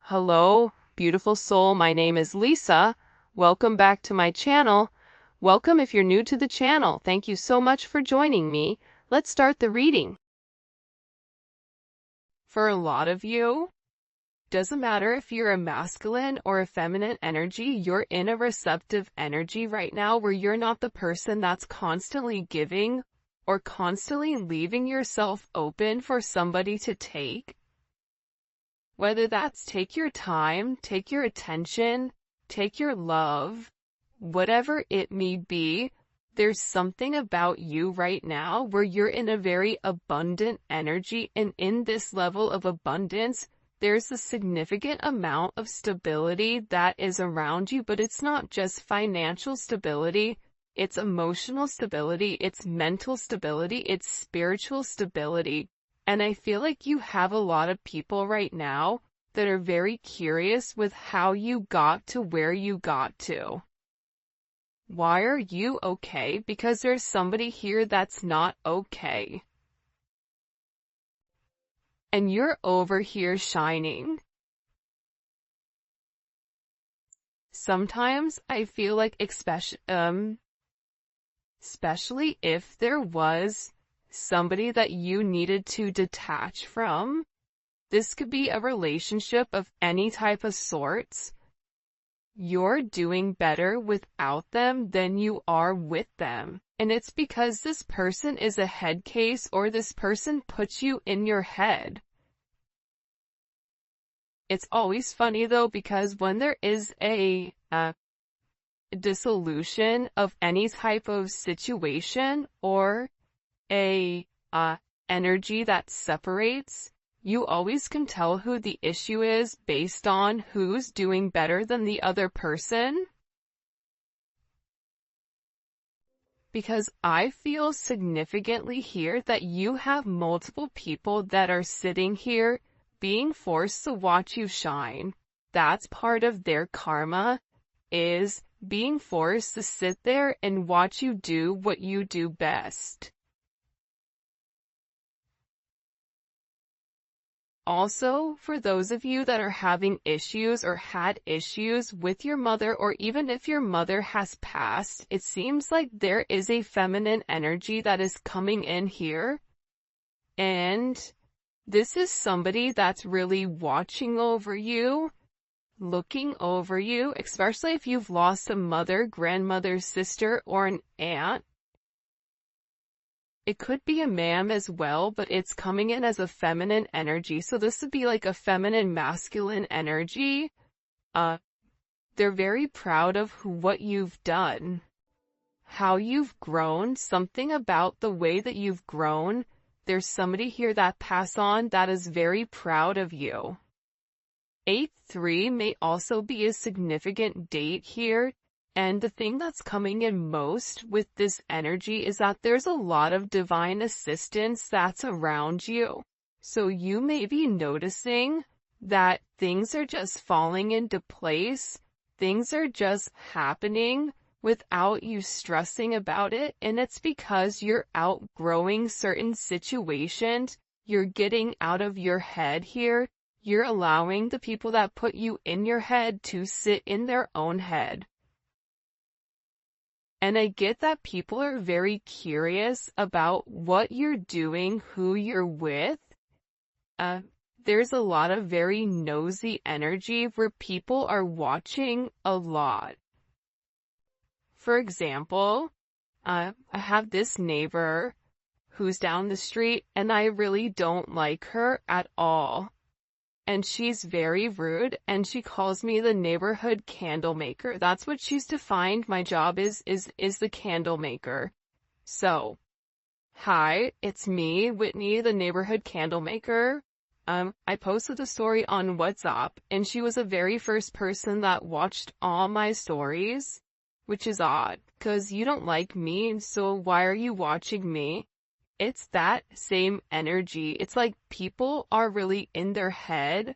Hello, beautiful soul. My name is Lisa. Welcome back to my channel. Welcome if you're new to the channel. Thank you so much for joining me. Let's start the reading. For a lot of you, doesn't matter if you're a masculine or a feminine energy, you're in a receptive energy right now where you're not the person that's constantly giving or constantly leaving yourself open for somebody to take. Whether that's take your time, take your attention, take your love, whatever it may be, there's something about you right now where you're in a very abundant energy, and in this level of abundance, there's a significant amount of stability that is around you, but it's not just financial stability, it's emotional stability, it's mental stability, it's spiritual stability. And I feel like you have a lot of people right now that are very curious with how you got to where you got to. Why are you okay? Because there's somebody here that's not okay. And you're over here shining. Sometimes I feel like especially if there was somebody that you needed to detach from. This could be a relationship of any type of sorts. You're doing better without them than you are with them. And it's because this person is a head case, or this person puts you in your head. It's always funny though, because when there is a dissolution of any type of situation or a energy that separates, you always can tell who the issue is based on who's doing better than the other person. Because I feel significantly here that you have multiple people that are sitting here being forced to watch you shine. That's part of their karma, is being forced to sit there and watch you do what you do best. Also, for those of you that are having issues or had issues with your mother, or even if your mother has passed, it seems like there is a feminine energy that is coming in here. And this is somebody that's really watching over you, looking over you, especially if you've lost a mother, grandmother, sister, or an aunt. It could be a ma'am as well, but it's coming in as a feminine energy. So this would be like a feminine masculine energy. They're very proud of what you've done, how you've grown, something about the way that you've grown. There's somebody here that passed on that is very proud of you. 8-3 may also be a significant date here. And the thing that's coming in most with this energy is that there's a lot of divine assistance that's around you. So you may be noticing that things are just falling into place. Things are just happening without you stressing about it. And it's because you're outgrowing certain situations. You're getting out of your head here. You're allowing the people that put you in your head to sit in their own head. And I get that people are very curious about what you're doing, who you're with. There's a lot of very nosy energy where people are watching a lot. For example, I have this neighbor who's down the street, and I really don't like her at all. And she's very rude, and she calls me the neighborhood candle maker. That's what she's defined. My job is the candle maker. So, hi, it's me, Whitney, the neighborhood candle maker. I posted a story on WhatsApp, and she was the very first person that watched all my stories, which is odd, because you don't like me, so why are you watching me? It's that same energy. It's like people are really in their head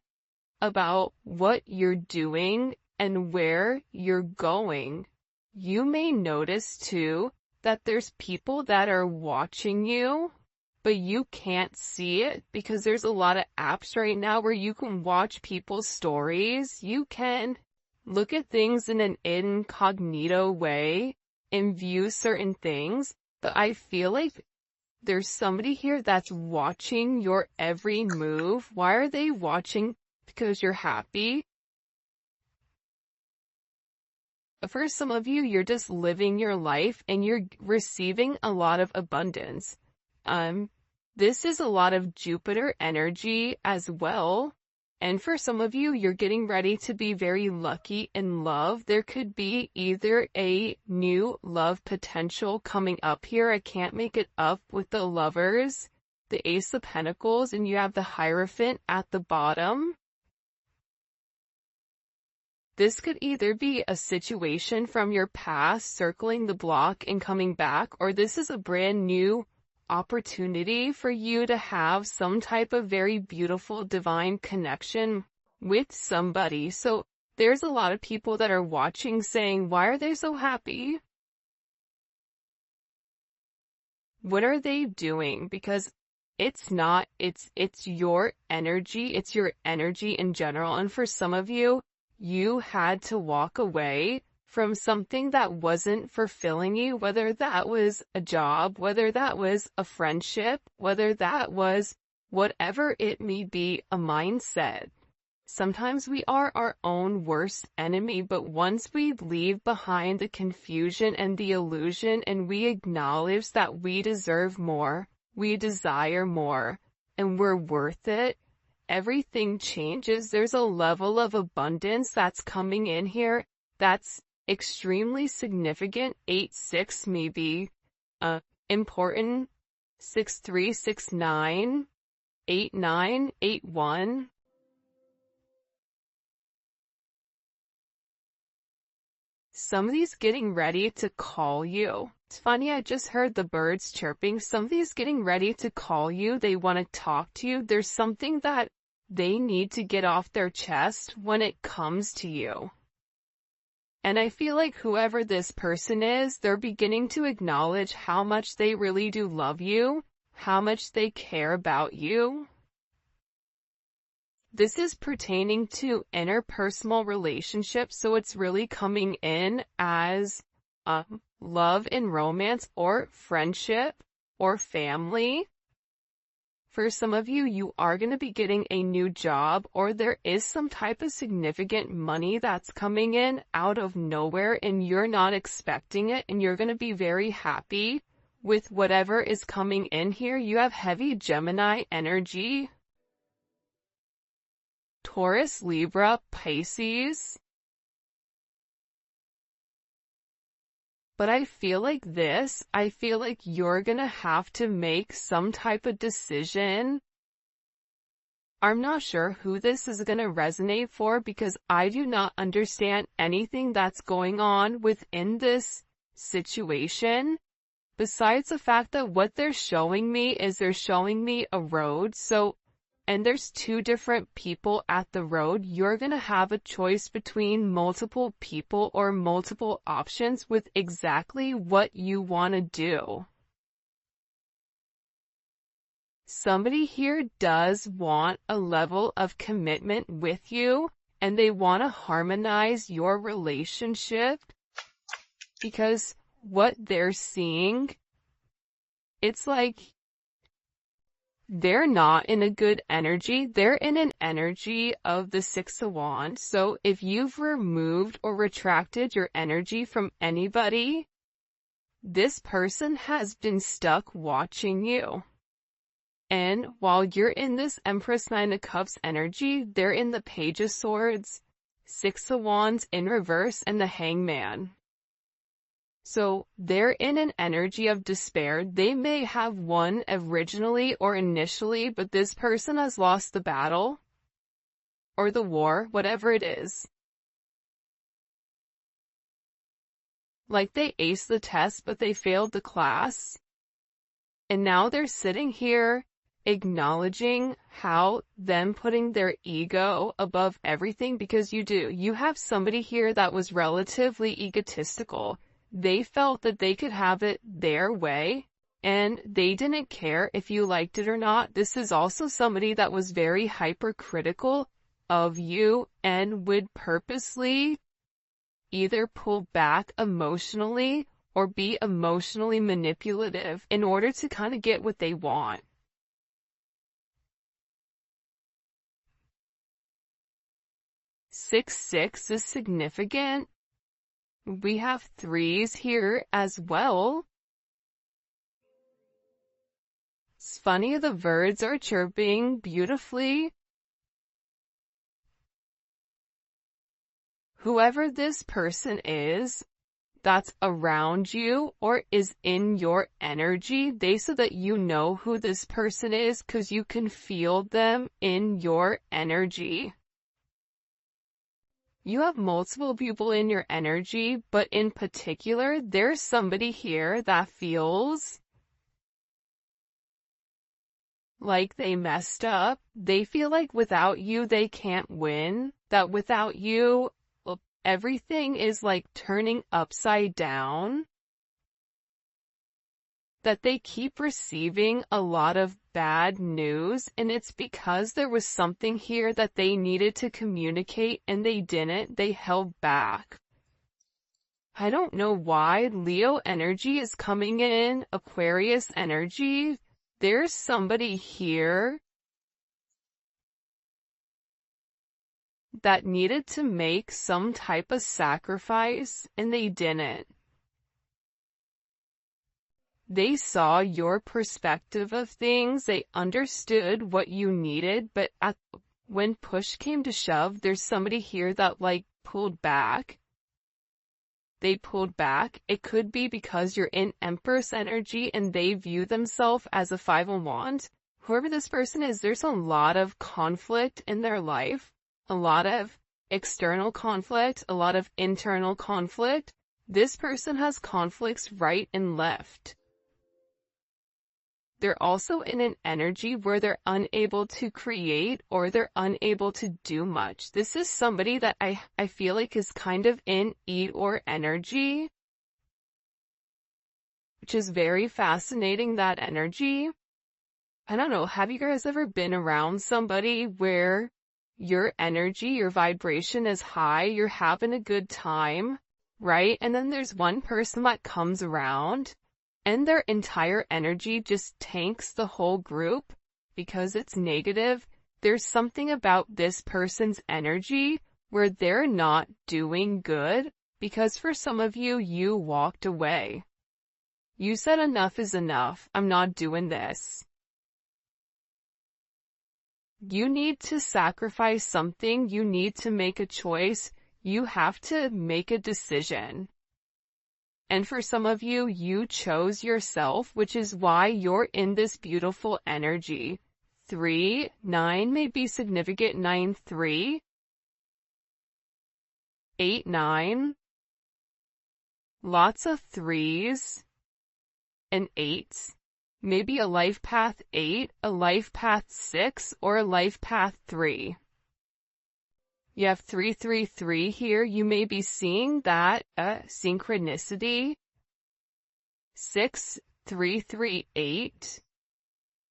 about what you're doing and where you're going. You may notice too that there's people that are watching you, but you can't see it because there's a lot of apps right now where you can watch people's stories. You can look at things in an incognito way and view certain things, but I feel like there's somebody here that's watching your every move. Why are they watching? Because you're happy. For some of you, you're just living your life and you're receiving a lot of abundance. This is a lot of Jupiter energy as well. And for some of you, you're getting ready to be very lucky in love. There could be either a new love potential coming up here. I can't make it up with the Lovers, the Ace of Pentacles, and you have the Hierophant at the bottom. This could either be a situation from your past circling the block and coming back, or this is a brand new opportunity for you to have some type of very beautiful divine connection with somebody. So there's a lot of people that are watching saying, why are they so happy? What are they doing? Because it's not, it's your energy. It's your energy in general. And for some of you, you had to walk away from something that wasn't fulfilling you, whether that was a job, whether that was a friendship, whether that was whatever it may be, a mindset. Sometimes we are our own worst enemy, but once we leave behind the confusion and the illusion and we acknowledge that we deserve more, we desire more, and we're worth it, everything changes. There's a level of abundance that's coming in here that's extremely significant. 8-6 may be important. 6-3, 6-9, 8-9, 8-1. Somebody's getting ready to call you. It's funny, I just heard the birds chirping. Somebody's getting ready to call you. They want to talk to you. There's something that they need to get off their chest when it comes to you. And I feel like whoever this person is, they're beginning to acknowledge how much they really do love you, how much they care about you. This is pertaining to interpersonal relationships, so it's really coming in as love and romance or friendship or family. For some of you, you are going to be getting a new job, or there is some type of significant money that's coming in out of nowhere and you're not expecting it, and you're going to be very happy with whatever is coming in here. You have heavy Gemini energy. Taurus, Libra, Pisces. But I feel like you're gonna have to make some type of decision. I'm not sure who this is gonna resonate for because I do not understand anything that's going on within this situation. Besides the fact that what they're showing me is they're showing me a road. And there's two different people at the road. You're going to have a choice between multiple people or multiple options with exactly what you want to do. Somebody here does want a level of commitment with you, and they want to harmonize your relationship because what they're seeing, it's like they're not in a good energy. They're in an energy of the Six of Wands. So if you've removed or retracted your energy from anybody, this person has been stuck watching you. And while you're in this Empress Nine of Cups energy, they're in the Page of Swords, Six of Wands in reverse, and the Hangman. So they're in an energy of despair. They may have won originally or initially, but this person has lost the battle or the war, whatever it is. Like they aced the test, but they failed the class. And now they're sitting here acknowledging how them putting their ego above everything, because you have somebody here that was relatively egotistical. They felt that they could have it their way. and they didn't care if you liked it or not. This is also somebody that was very hypercritical of you and would purposely either pull back emotionally or be emotionally manipulative in order to kind of get what they want. Six is significant. We have threes here as well. It's funny, the birds are chirping beautifully. Whoever this person is that's around you or is in your energy, they so that you know who this person is because you can feel them in your energy. You have multiple people in your energy, but in particular, there's somebody here that feels like they messed up. They feel like without you, they can't win. That without you, everything is like turning upside down. That they keep receiving a lot of bad news, and it's because there was something here that they needed to communicate and they didn't. They held back. I don't know why Leo energy is coming in, Aquarius energy. There's somebody here that needed to make some type of sacrifice and they didn't. They saw your perspective of things, they understood what you needed, but when push came to shove, there's somebody here that like pulled back. They pulled back. It could be because you're in Empress energy and they view themselves as a five of wands. Whoever this person is, there's a lot of conflict in their life, a lot of external conflict, a lot of internal conflict. This person has conflicts right and left. They're also in an energy where they're unable to create or they're unable to do much. This is somebody that I feel like is kind of in Eeyore energy, which is very fascinating, that energy. I don't know, have you guys ever been around somebody where your energy, your vibration is high, you're having a good time, right? And then there's one person that comes around and their entire energy just tanks the whole group because it's negative. There's something about this person's energy where they're not doing good because for some of you, you walked away. You said enough is enough. I'm not doing this. You need to sacrifice something. You need to make a choice. You have to make a decision. And for some of you, you chose yourself, which is why you're in this beautiful energy. 3, 9 may be significant. 9, 3, 8, 9. Lots of 3s and 8s. Maybe a life path 8, a life path 6, or a life path 3. You have 333 here. You may be seeing that synchronicity. 6338.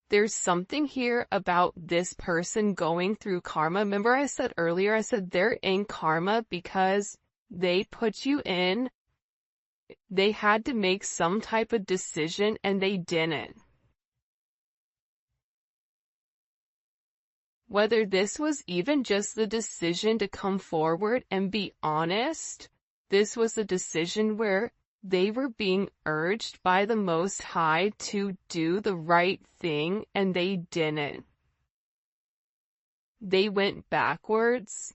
There's something here about this person going through karma. Remember I said earlier, I said they're in karma because they put you in. They had to make some type of decision and they didn't. Whether this was even just the decision to come forward and be honest, this was a decision where they were being urged by the Most High to do the right thing and they didn't. They went backwards.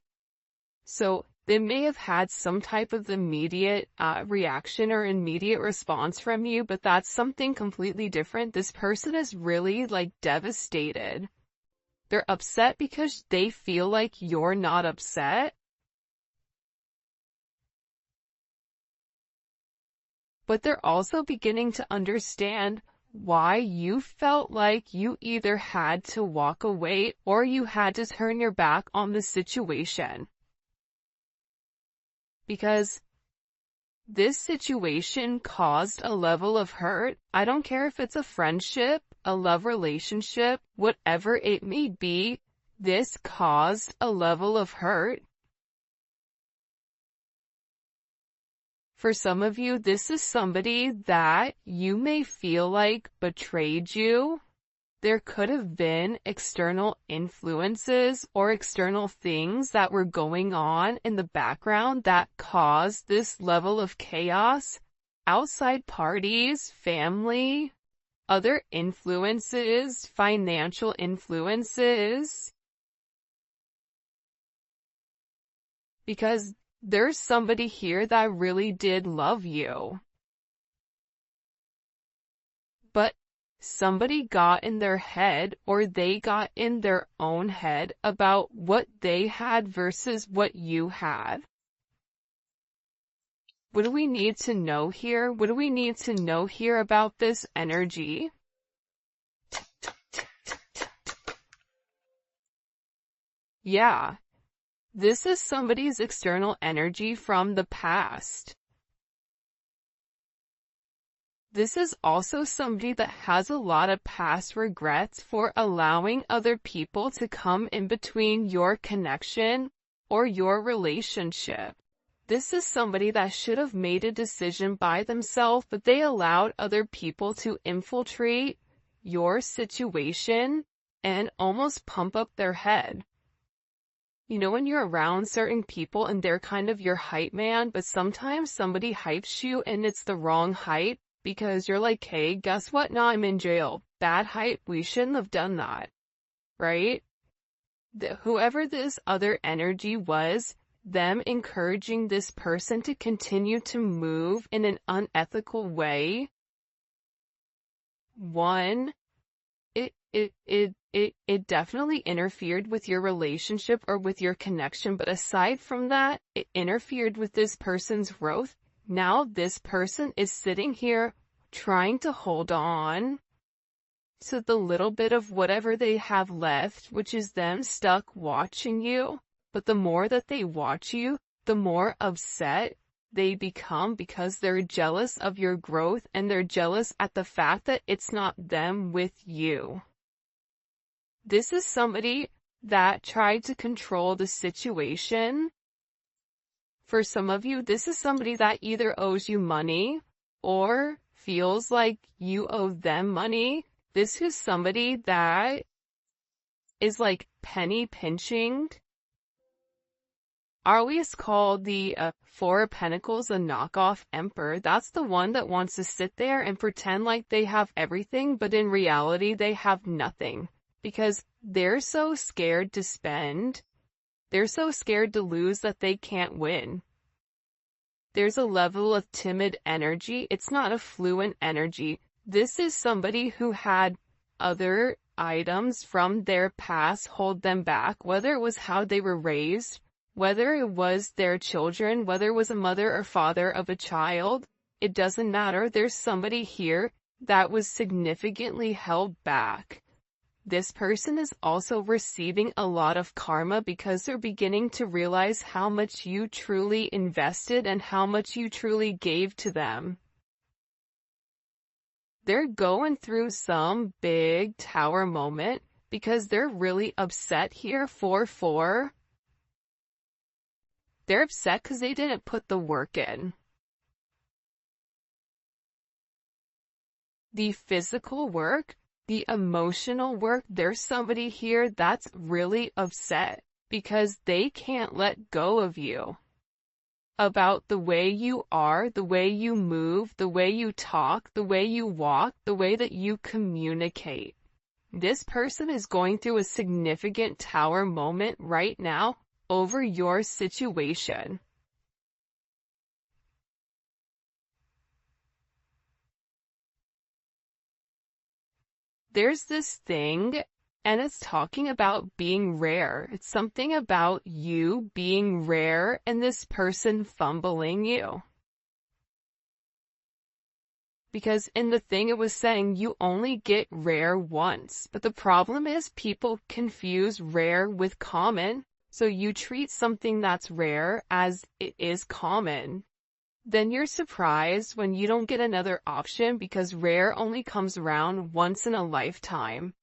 So they may have had some type of immediate reaction or immediate response from you, but that's something completely different. This person is really like devastated. They're upset because they feel like you're not upset. But they're also beginning to understand why you felt like you either had to walk away or you had to turn your back on the situation. Because This situation caused a level of hurt. I don't care if it's a friendship, a love relationship, whatever it may be, this caused a level of hurt. For some of you, this is somebody that you may feel like betrayed you. There could have been external influences or external things that were going on in the background that caused this level of chaos. Outside parties, family, other influences, financial influences. Because there's somebody here that really did love you. But somebody got in their head, or they got in their own head about what they had versus what you had. What do we need to know here? What do we need to know here about this energy? Yeah, this is somebody's external energy from the past. This is also somebody that has a lot of past regrets for allowing other people to come in between your connection or your relationship. This is somebody that should have made a decision by themselves, but they allowed other people to infiltrate your situation and almost pump up their head. You know, when you're around certain people and they're kind of your hype man, but sometimes somebody hypes you and it's the wrong hype. Because you're like, hey, guess what? Now I'm in jail. Bad hype. We shouldn't have done that. Right? Whoever this other energy was, them encouraging this person to continue to move in an unethical way. One, it definitely interfered with your relationship or with your connection. But aside from that, it interfered with this person's growth. Now this person is sitting here trying to hold on to the little bit of whatever they have left, which is them stuck watching you. But the more that they watch you, the more upset they become because they're jealous of your growth and they're jealous at the fact that it's not them with you. This is somebody that tried to control the situation. For some of you, this is somebody that either owes you money or feels like you owe them money. This is somebody that is like penny pinching. I always call the Four of Pentacles a knockoff emperor. That's the one that wants to sit there and pretend like they have everything, but in reality they have nothing. Because they're so scared to spend. They're so scared to lose that they can't win. There's a level of timid energy. It's not a fluent energy. This is somebody who had other items from their past hold them back, whether it was how they were raised, whether it was their children, whether it was a mother or father of a child. It doesn't matter. There's somebody here that was significantly held back. This person is also receiving a lot of karma because they're beginning to realize how much you truly invested and how much you truly gave to them. They're going through some big tower moment because they're really upset here. 4-4. They're upset because they didn't put the work in. The physical work, the emotional work, there's somebody here that's really upset because they can't let go of you. About the way you are, the way you move, the way you talk, the way you walk, the way that you communicate. This person is going through a significant tower moment right now over your situation. There's this thing, and it's talking about being rare. It's something about you being rare and this person fumbling you. Because in the thing it was saying you only get rare once. But the problem is people confuse rare with common. So you treat something that's rare as it is common. then you're surprised when you don't get another option because rare only comes around once in a lifetime.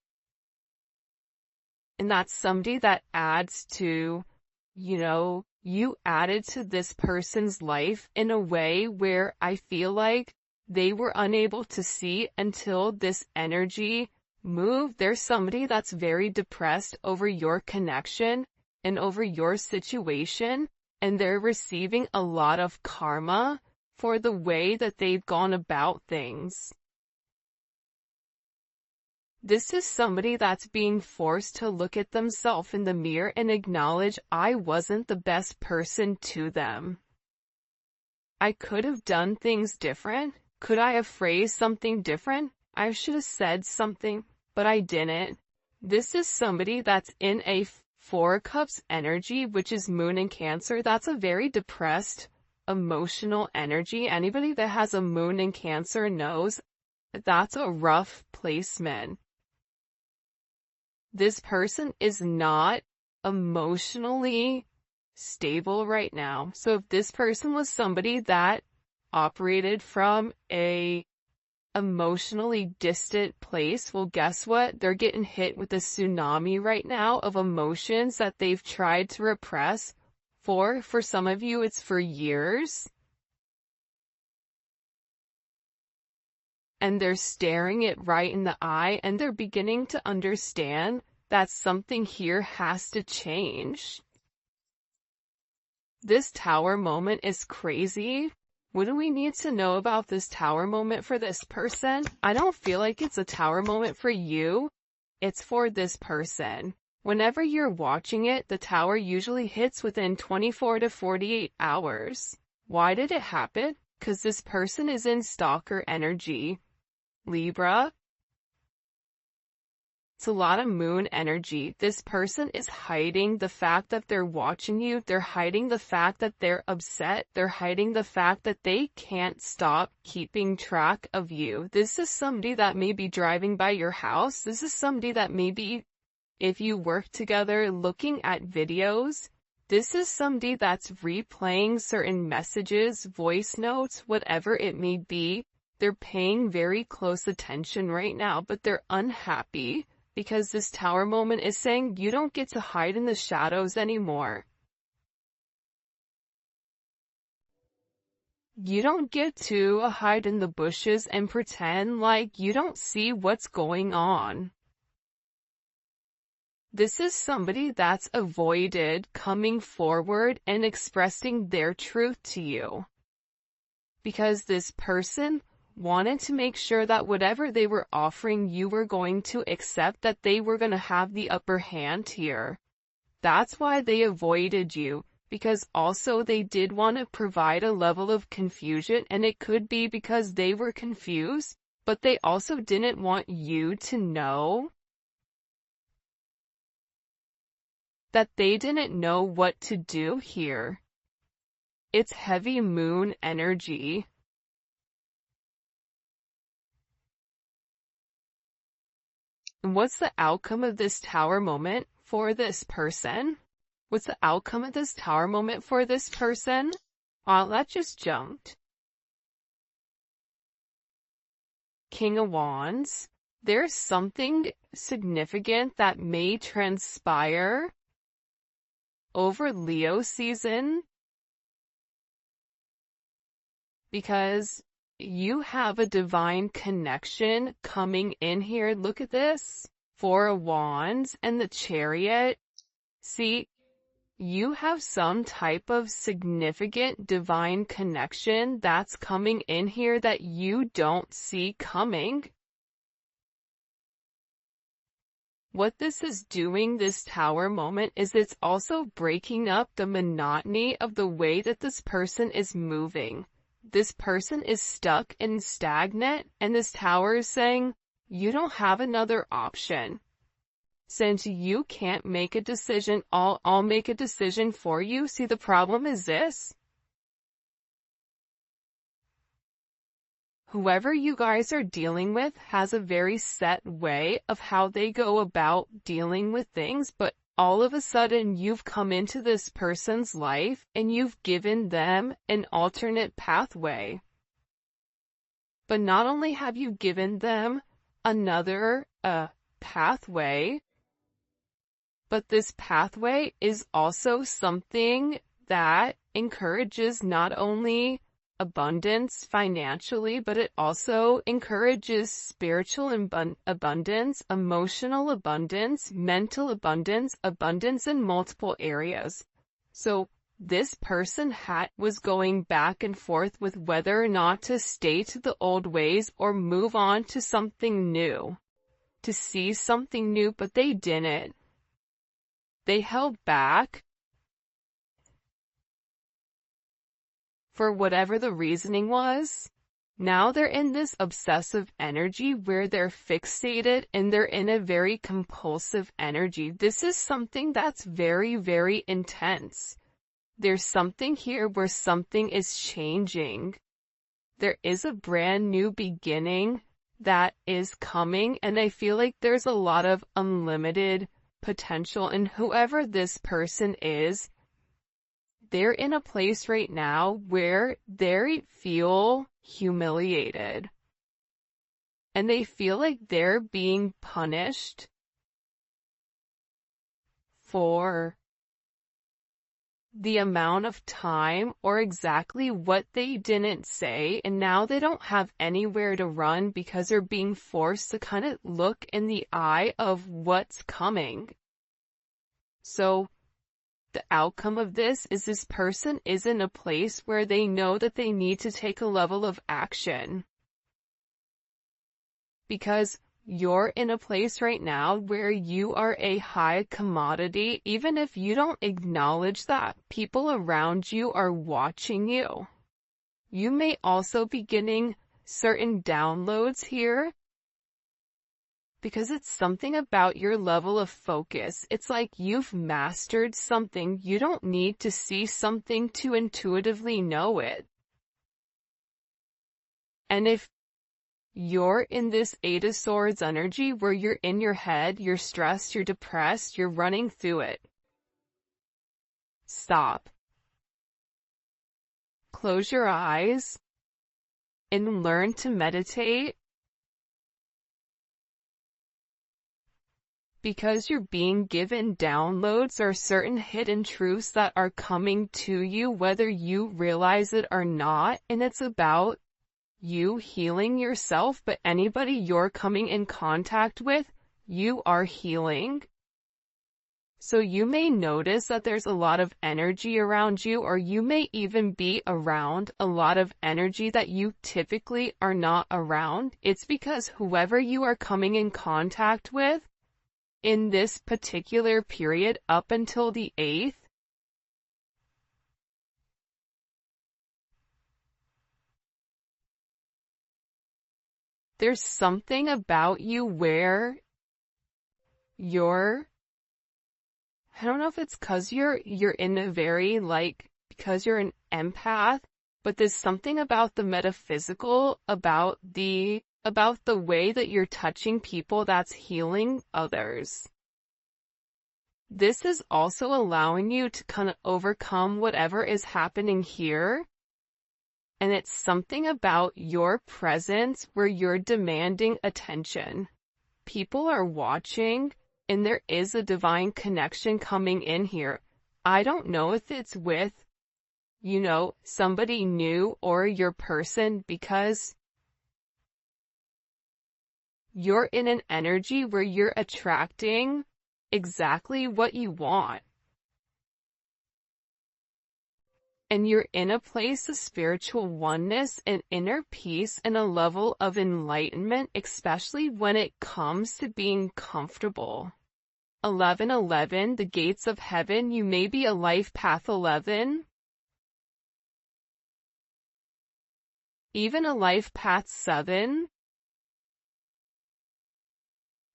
And that's somebody that adds to, you added to this person's life in a way where I feel like they were unable to see until this energy moved. There's somebody that's very depressed over your connection and over your situation, and they're receiving a lot of karma for the way that they've gone about things. This is somebody that's being forced to look at themselves in the mirror and acknowledge, I wasn't the best person to them. I could have done things different. Could I have phrased something different? I should have said something, but I didn't. This is somebody that's in a Four of Cups energy, which is Moon in Cancer. That's a very depressed, emotional energy. Anybody that has a Moon in Cancer knows that's a rough placement. This person is not emotionally stable right now. So if this person was somebody that operated from a emotionally distant place, well, guess what? They're getting hit with a tsunami right now of emotions that they've tried to repress for some of you, it's for years. And they're staring it right in the eye, and they're beginning to understand that something here has to change. This tower moment is crazy. What do we need to know about this tower moment for this person? I don't feel like it's a tower moment for you. It's for this person. Whenever you're watching it, the tower usually hits within 24 to 48 hours. Why did it happen? Because this person is in stalker energy. Libra. It's a lot of moon energy. This person is hiding the fact that they're watching you. They're hiding the fact that they're upset. They're hiding the fact that they can't stop keeping track of you. This is somebody that may be driving by your house. This is somebody that maybe, if you work together looking at videos, this is somebody that's replaying certain messages, voice notes, whatever it may be. They're paying very close attention right now, but they're unhappy because this tower moment is saying you don't get to hide in the shadows anymore. You don't get to hide in the bushes and pretend like you don't see what's going on. This is somebody that's avoided coming forward and expressing their truth to you. Because this person wanted to make sure that whatever they were offering you were going to accept, that they were going to have the upper hand here. That's why they avoided you, because also they did want to provide a level of confusion, and it could be because they were confused, but they also didn't want you to know that they didn't know what to do here. It's heavy moon energy. And what's the outcome of this tower moment for this person? What's the outcome of this tower moment for this person? Well, that just jumped. King of Wands. There's something significant that may transpire over Leo season, because you have a divine connection coming in here. Look at this. Four of Wands and the Chariot. See, you have some type of significant divine connection that's coming in here that you don't see coming. What this is doing, this tower moment, is it's also breaking up the monotony of the way that this person is moving. This person is stuck and stagnant, and this tower is saying, you don't have another option. Since you can't make a decision, I'll make a decision for you. See, the problem is this. Whoever you guys are dealing with has a very set way of how they go about dealing with things, but all of a sudden you've come into this person's life and you've given them an alternate pathway. But not only have you given them another pathway, but this pathway is also something that encourages not only abundance financially, but it also encourages spiritual abundance, emotional abundance, mental abundance, abundance in multiple areas. So this person was going back and forth with whether or not to stay to the old ways or move on to something new, to see something new, but they didn't. They held back for whatever the reasoning was. Now they're in this obsessive energy where they're fixated and they're in a very compulsive energy. This is something that's very, very intense. There's something here where something is changing. There is a brand new beginning that is coming, and I feel like there's a lot of unlimited potential in whoever this person is. They're in a place right now where they feel humiliated. And they feel like they're being punished for the amount of time or exactly what they didn't say, and now they don't have anywhere to run because they're being forced to kind of look in the eye of what's coming. So the outcome of this person is in a place where they know that they need to take a level of action. Because you're in a place right now where you are a high commodity. Even if you don't acknowledge that, people around you are watching you. You may also be getting certain downloads here, because it's something about your level of focus. It's like you've mastered something. You don't need to see something to intuitively know it. And if you're in this Eight of Swords energy where you're in your head, you're stressed, you're depressed, you're running through it, stop. Close your eyes and learn to meditate. Because you're being given downloads or certain hidden truths that are coming to you, whether you realize it or not, and it's about you healing yourself, but anybody you're coming in contact with, you are healing. So you may notice that there's a lot of energy around you, or you may even be around a lot of energy that you typically are not around. It's because whoever you are coming in contact with in this particular period up until the 8th, there's something about you where I don't know if it's because you're in a very, because you're an empath, but there's something about the metaphysical, about the way that you're touching people that's healing others. This is also allowing you to kind of overcome whatever is happening here. And it's something about your presence where you're demanding attention. People are watching, and there is a divine connection coming in here. I don't know if it's with, somebody new or your person, because you're in an energy where you're attracting exactly what you want. And you're in a place of spiritual oneness and inner peace and a level of enlightenment, especially when it comes to being comfortable. 1111, the gates of heaven. You may be a life path 11. Even a life path 7.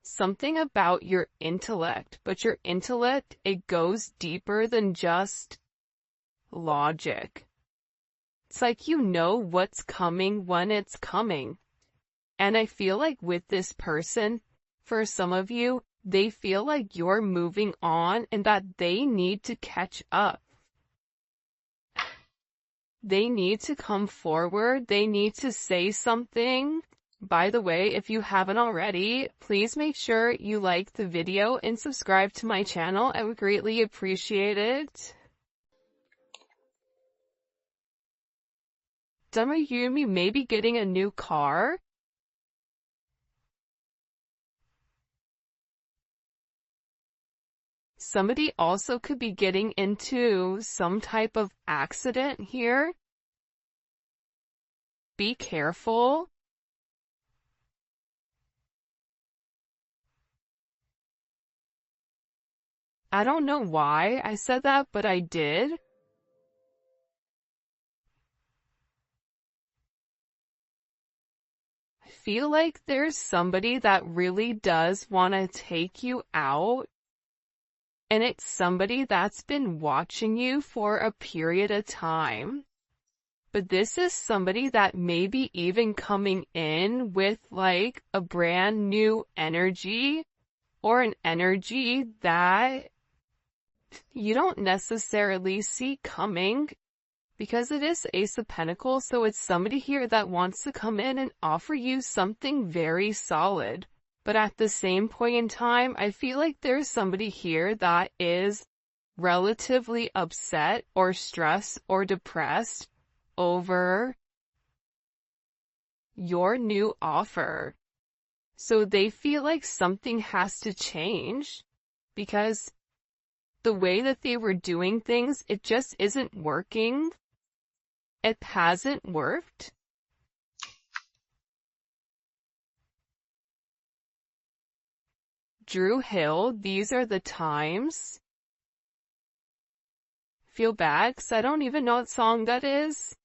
Something about your intellect, but your intellect, it goes deeper than just logic. It's like you know what's coming when it's coming. And I feel like with this person, for some of you, They feel like you're moving on and that they need to catch up. They need to come forward. They need to say something. By the way, if you haven't already, please make sure you like the video and subscribe to my channel. I would greatly appreciate it. Some of you may be getting a new car. Somebody also could be getting into some type of accident here. Be careful. I don't know why I said that, but I did. I feel like there's somebody that really does want to take you out. And it's somebody that's been watching you for a period of time. But this is somebody that may be even coming in with like a brand new energy or an energy that you don't necessarily see coming because it is Ace of Pentacles. So it's somebody here that wants to come in and offer you something very solid. But at the same point in time, I feel like there's somebody here that is relatively upset or stressed or depressed over your new offer. So they feel like something has to change because the way that they were doing things, it just isn't working. It hasn't worked. Drew Hill, these are the times. Feel bad because I don't even know what song that is.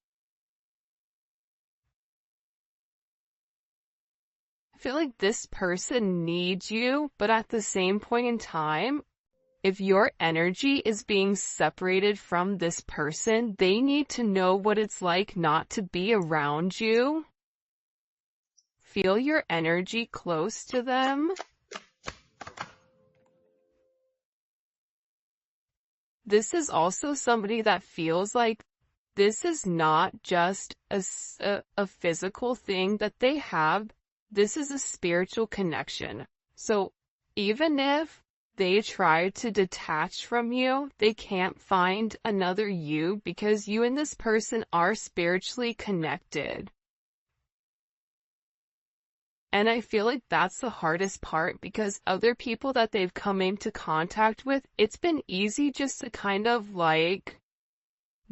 I feel like this person needs you, but at the same point in time, if your energy is being separated from this person, they need to know what it's like not to be around you. Feel your energy close to them. This is also somebody that feels like this is not just a physical thing that they have. This is a spiritual connection. So even if they try to detach from you, they can't find another you because you and this person are spiritually connected. And I feel like that's the hardest part because other people that they've come into contact with, it's been easy just to kind of like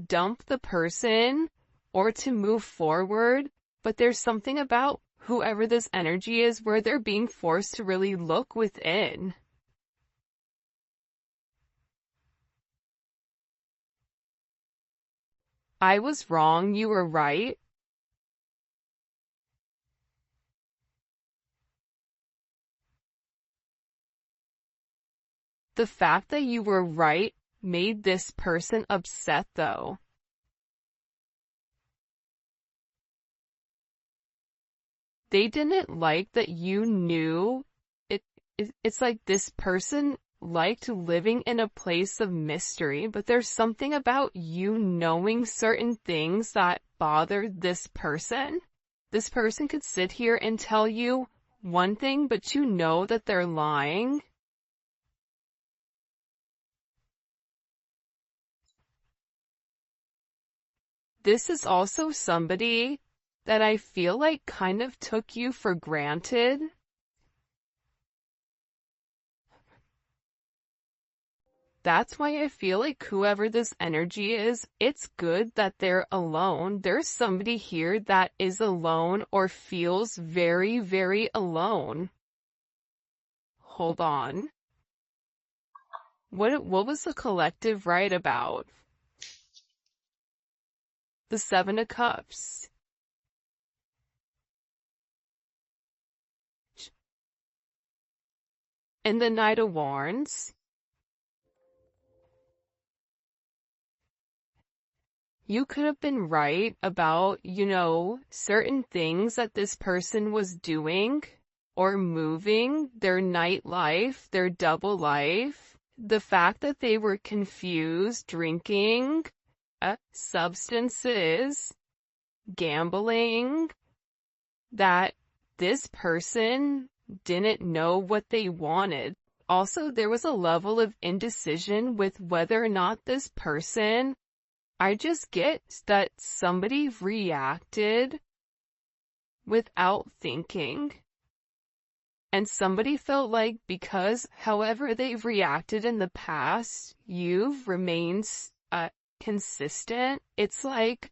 dump the person or to move forward. But there's something about whoever this energy is where they're being forced to really look within. I was wrong, you were right. The fact that you were right made this person upset though. They didn't like that you knew it. It's like this person liked living in a place of mystery, but there's something about you knowing certain things that bothered this person. This person could sit here and tell you one thing, but you know that they're lying. This is also somebody that I feel like kind of took you for granted. That's why I feel like whoever this energy is, it's good that they're alone. There's somebody here that is alone or feels very, very alone. Hold on. What was the collective right about? The Seven of Cups. And the Knight of Wands. You could have been right about, certain things that this person was doing, or moving, their nightlife, their double life, the fact that they were confused, drinking, substances, gambling, that this person didn't know what they wanted. Also, there was a level of indecision with whether or not this person, I just get that somebody reacted without thinking. And somebody felt like because however they've reacted in the past, you've remained consistent. It's like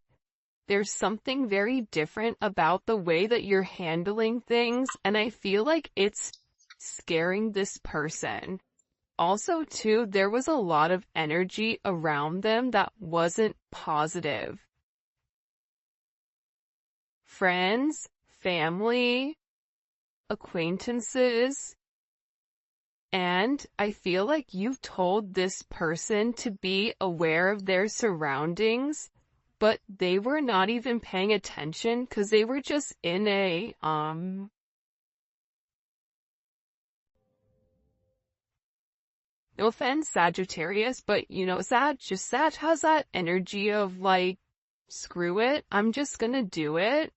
there's something very different about the way that you're handling things, and I feel like it's scaring this person. Also, too, there was a lot of energy around them that wasn't positive. Friends, family, acquaintances, and I feel like you've told this person to be aware of their surroundings, but they were not even paying attention because they were just in a, no offense, Sagittarius, but you know, Sag has that energy of like, screw it, I'm just gonna do it.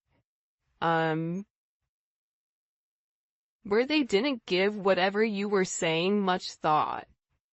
Where they didn't give whatever you were saying much thought.